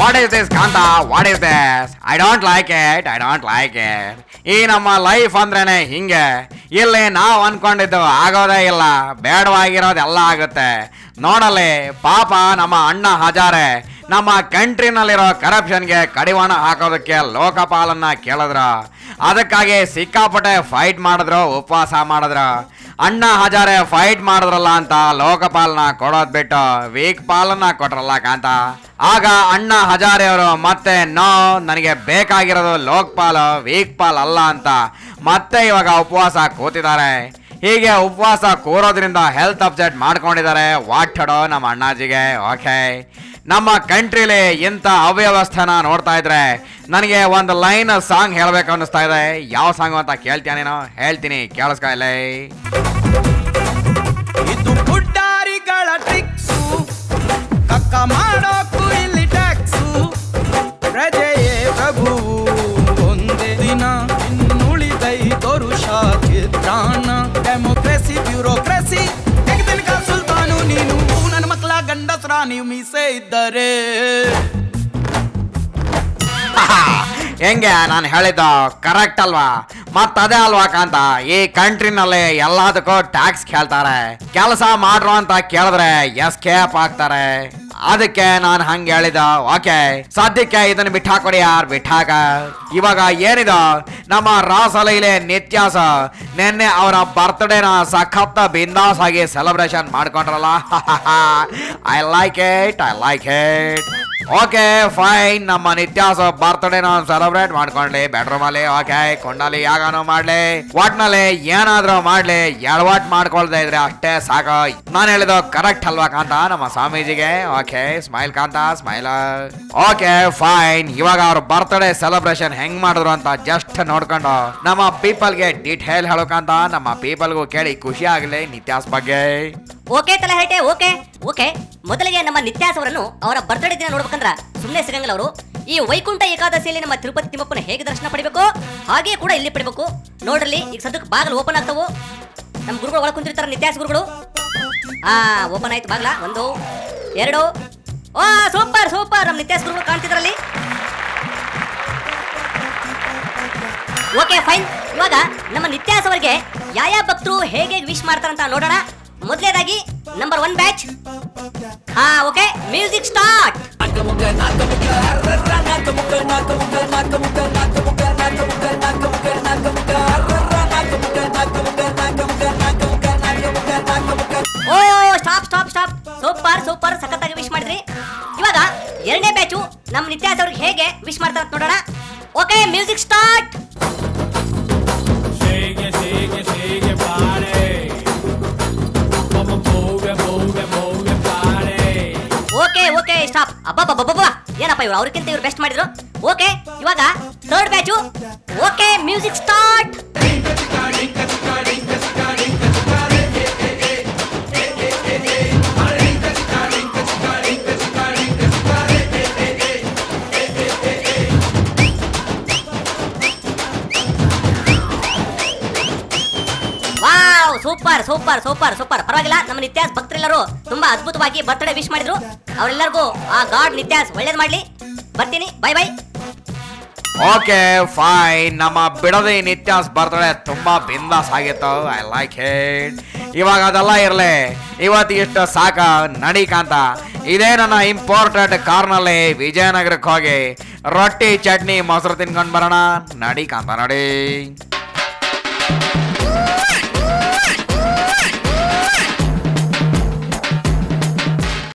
What is this Kanta, what is this? I don't like it, I don't like it. ಈ ನಮ್ಮ life ಅಂದ್ರೇನೆ ಹಿಂಗೆ, ಇಲ್ಲಿ ನಾವು ಅನ್ಕೊಂಡಿದ್ದು ಆಗೋದೇ ಇಲ್ಲ, ಬೇಡವಾಗಿರೋದೆಲ್ಲ ಆಗುತ್ತೆ. ನೋಡಲಿ ಪಾಪ ನಮ್ಮ ಅಣ್ಣ ಹಜಾರೆ ನಮ್ಮ ಕಂಟ್ರಿನಲ್ಲಿರೋ ಕರಪ್ಷನ್ಗೆ ಕಡಿವಾಣ ಹಾಕೋದಕ್ಕೆ ಲೋಕಪಾಲನ್ನ ಕೇಳಿದ್ರು. ಅದಕ್ಕಾಗಿ ಸಿಕ್ಕಾಪಟ್ಟೆ ಫೈಟ್ ಮಾಡಿದ್ರು, ಉಪವಾಸ ಮಾಡಿದ್ರು. ಅಣ್ಣ ಹಜಾರೆ ಫೈಟ್ ಮಾಡಿದ್ರಲ್ಲ ಅಂತ ಲೋಕಪಾಲನ ಕೊಡೋದ್ ಬಿಟ್ಟು ವೀಕ್ ಪಾಲನ್ನ ಕೊಟ್ರಲ್ಲ ಕಾಂತ. ಆಗ ಅಣ್ಣ ಹಜಾರೆ ಅವರು ಮತ್ತೆ ನೋ, ನನಗೆ ಬೇಕಾಗಿರೋದು ಲೋಕಪಾಲ್, ವೀಕ್ ಪಾಲ್ ಅಲ್ಲ ಅಂತ ಮತ್ತೆ ಇವಾಗ ಉಪವಾಸ ಕೂತಿದ್ದಾರೆ. ಹೀಗೆ ಉಪವಾಸ ಕೂರೋದ್ರಿಂದ ಹೆಲ್ತ್ ಅಪ್ಸೆಟ್ ಮಾಡ್ಕೊಂಡಿದ್ದಾರೆ. ವಾಟಡೋ ನಮ್ಮ ಅಣ್ಣಾಜಿಗೆ. ಓಕೆ, ನಮ್ಮ ಕಂಟ್ರಿಲಿ ಇಂಥ ಅವ್ಯವಸ್ಥೆನ ನೋಡ್ತಾ ಇದ್ರೆ ನನಗೆ ಒಂದು ಲೈನ್ ಸಾಂಗ್ ಹೇಳ್ಬೇಕು ಅನ್ನಿಸ್ತಾ ಇದೆ. ಯಾವ ಸಾಂಗ್ ಅಂತ ಕೇಳ್ತೀಯ ನೀನು? ಹೇಳ್ತೀನಿ, ಕೇಳಿಸ್ಕೊ ಇಲ್ಲಿ. ಇದು ಪುಡ್ಡಾರಿಗಳ ಟ್ರಿಕ್ಸು, ಕಕ್ಕ ಮಾಡೋಕು ಇಲ್ಲಿ ಟ್ಯಾಕ್ಸು. ಪ್ರಜೆಯೇ ಪ್ರಭು ಒಂದೇ ದಿನ, ಇನ್ನುಳಿದೈ ತೋರುಷ ಚಿತ್ರಾನ್ನ. ಡೆಮೋಕ್ರಸಿ ಬ್ಯೂರೋಕ್ರಸಿ ತೆಗೆದಿನ ಸುಲ್ತಾನು ನೀನು. ನನ್ನ ಮಕ್ಕಳ ಗಂಡಸ್ರ ನೀವು ಮೀಸೆ ಇದ್ದರೆ ಹೆಂಗೆ ನಾನು ಹೇಳಿದ್ದು ಕರೆಕ್ಟ್ ಅಲ್ವಾ? ಮತ್ತದೇ ಅಲ್ವಾ ಕಾಂತ, ಈ ಕಂಟ್ರಿನಲ್ಲಿ ಎಲ್ಲದಕ್ಕೂ ಟ್ಯಾಕ್ಸ್ ಕೇಳ್ತಾರೆ. ಕೆಲಸ ಮಾಡ್ರು ಅಂತ ಕೇಳಿದ್ರೆ ಎಸ್ಕೇಪ್ ಆಗ್ತಾರೆ. ಅದಕ್ಕೆ ನಾನು ಹಂಗೆ ಹೇಳಿದ. ಓಕೆ, ಸದ್ಯಕ್ಕೆ ಇದನ್ನ ಬಿಟ್ಟಾಕೊಡಿ ಯಾರು, ಬಿಟ್ಟಾಕ. ಇವಾಗ ಏನಿದು ನಮ್ಮ ರಾಸಲೈಲೆ ನಿತ್ಯಾಸ ನಿನ್ನೆ ಅವರ ಬರ್ತ್ಡೇನ ಸಖತ್ ಬಿಂದಾಸ್ ಆಗಿ ಸೆಲೆಬ್ರೇಷನ್ ಮಾಡ್ಕೊಂಡ್ರಲ್ಲ. I like it, I like it. Okay fine, ನಮ್ಮ ನಿತ್ಯಾಸ ಬರ್ತ್ಡೇ ನಾವು ಸೆಲೆಬ್ರೇಟ್ ಮಾಡ್ಕೊಂಡ್ಲಿ ಬೆಡ್ರೂಮ್ ಅಲ್ಲಿ. ಓಕೆ, ಕೊಂಡಲ್ಲಿ ಯಾಗಾನೋ ಮಾಡ್ಲಿ, ಒಟ್ನಲ್ಲಿ ಏನಾದ್ರೂ ಮಾಡ್ಲಿ, ಎಡವಟ್ ಮಾಡ್ಕೊಳ್ತಾ ಇದ್ರೆ ಅಷ್ಟೇ ಸಾಕು. ನಾನು ಹೇಳಿದ್ದು ಕರೆಕ್ಟ್ ಅಲ್ವಾ ಕಾಂತ ನಮ್ಮ ಸ್ವಾಮೀಜಿಗೆ? ಓಕೆ, ಸ್ಮೈಲ್ ಕಾಂತ, ಸ್ಮೈಲ್. ಓಕೆ ಫೈನ್, ಇವಾಗ ಅವ್ರ ಬರ್ತ್ಡೇ ಸೆಲೆಬ್ರೇಷನ್ ಹೆಂಗ್ ಮಾಡಿದ್ರು ಅಂತ ಜಸ್ಟ್ ನೋಡ್ಕೊಂಡು ನಮ್ಮ ಪೀಪಲ್ಗೆ ಡೀಟೇಲ್ ಹೇಳೋಕಂತ, ನಮ್ಮ ಪೀಪಲ್ಗೂ ಕೇಳಿ ಖುಷಿ ಆಗ್ಲಿ ನಿತ್ಯಾಸ್ ಬಗ್ಗೆ. ಓಕೆ ತಲಹರಟೆ, ಓಕೆ ಓಕೆ. ಮೊದಲಿಗೆ ನಮ್ಮ ನಿತ್ಯಾಸ್ ಅವರನ್ನು ಅವರ ಬರ್ತ್ಡೇ ದಿನ ನೋಡ್ಬೇಕಂದ್ರ ಸುಮ್ಮನೆ ಸಿಗಂಗಿಲ್ಲ ಅವರು. ಈ ವೈಕುಂಠ ಏಕಾದಶಿಯಲ್ಲಿ ನಮ್ಮ ತಿರುಪತಿ ತಿಮ್ಮಪ್ಪನ ಹೇಗೆ ದರ್ಶನ ಪಡಿಬೇಕು ಹಾಗೆ ಕೂಡ ಇಲ್ಲಿ ಪಡಿಬೇಕು. ನೋಡ್ರಲ್ಲಿ ಈಗ ಸದ್ಯಕ್ಕೆ ಬಾಗಿಲು ಓಪನ್ ಆಗ್ತಾವು. ನಮ್ಮ ಗುರುಗಳು ಒಳಗೆ ಕುಂತಿರ್ತಾರೆ, ನಿತ್ಯಾಸ್ ಗುರುಗಳು. ಓಪನ್ ಆಯ್ತು ಬಾಗ್ಲ. 1 2. ಓ ಸೂಪರ್ ಸೂಪರ್, ನಮ್ಮ ನಿತ್ಯಾಸ್ ಗುರುಗಳು ಕಾಣ್ತಿದ್ರಲ್ಲಿ. ಓಕೆ ಫೈನ್, ಇವಾಗ ನಮ್ಮ ನಿತ್ಯಾಸ್ ಅವರಿಗೆ ಯಾವ ಭಕ್ತರು ಹೇಗೆ ವಿಶ್ ಮಾಡ್ತಾರಂತ ನೋಡೋಣ. ಮೊದಲನೇದಾಗಿ number 1 batch. Okay, music start. Oh stop stop stop, super super, ಸಖತ್ತಾಗಿ ವಿಶ್ ಮಾಡಿದ್ರಿ. ಇವಾಗ ಎರಡನೇ ಬ್ಯಾಚು ನಮ್ಮ ನಿತ್ಯಾಸ್ ಅವ್ರಿಗೆ ಹೇಗೆ ವಿಶ್ ಮಾಡ್ತಾರಂತ ನೋಡೋಣ. Okay, music start. Okay okay stop. ಅಬ್ಬಬ್ಬಬ್ಬಬ್ಬ, ಏನಪ್ಪ ಇವರು ಅವ್ರಿಗಿಂತ ಇವ್ರು ಬೆಸ್ಟ್ ಮಾಡಿದ್ರು. ಓಕೆ, ಇವಾಗ third batch. Okay, music start. Super super super super, ಪರವಾಗಿಲ್ಲ. ನಮ್ಮ ನಿತ್ಯಾಸ್ ಭಕ್ತರೆಲ್ಲರೂ ತುಂಬಾ ಅದ್ಭುತವಾಗಿ ಬರ್ತ್ಡೇ ವಿಶ್ ಮಾಡಿದ್ರು. ಅವರೆಲ್ಲರಿಗೂ ಆ ಗಾಡ್ ನಿತ್ಯಾಸ್ ಒಳ್ಳೇದ್ ಮಾಡ್ಲಿ. ಬರ್ತೀನಿ, ಬೈ ಬೈ. ಓಕೆ ಫೈನ್, ನಮ್ಮ ಬಿಡದಿ ನಿತ್ಯಾಸ್ ಬರ್ತ್ಡೇ ತುಂಬಾ ಬಿಂದಾಸ್ ಆಗಿತ್ತು. I like it. ಇವಾಗ ಅದೆಲ್ಲ ಇರ್ಲಿ, ಇವತ್ತು ಇಷ್ಟು ಸಾಕ ನಡಿಕಾಂತ. ಇದೇ ನನ್ನ ಇಂಪಾರ್ಟೆಂಟ್ ಕಾರ್ನಲ್ಲಿ ವಿಜಯನಗರಕ್ಕೆ ಹೋಗಿ ರೊಟ್ಟಿ ಚಟ್ನಿ ಮೊಸರು ತಿನ್ಕೊಂಡು ಬರೋಣ. ನಡಿಕಾಂತ, ನಡಿ.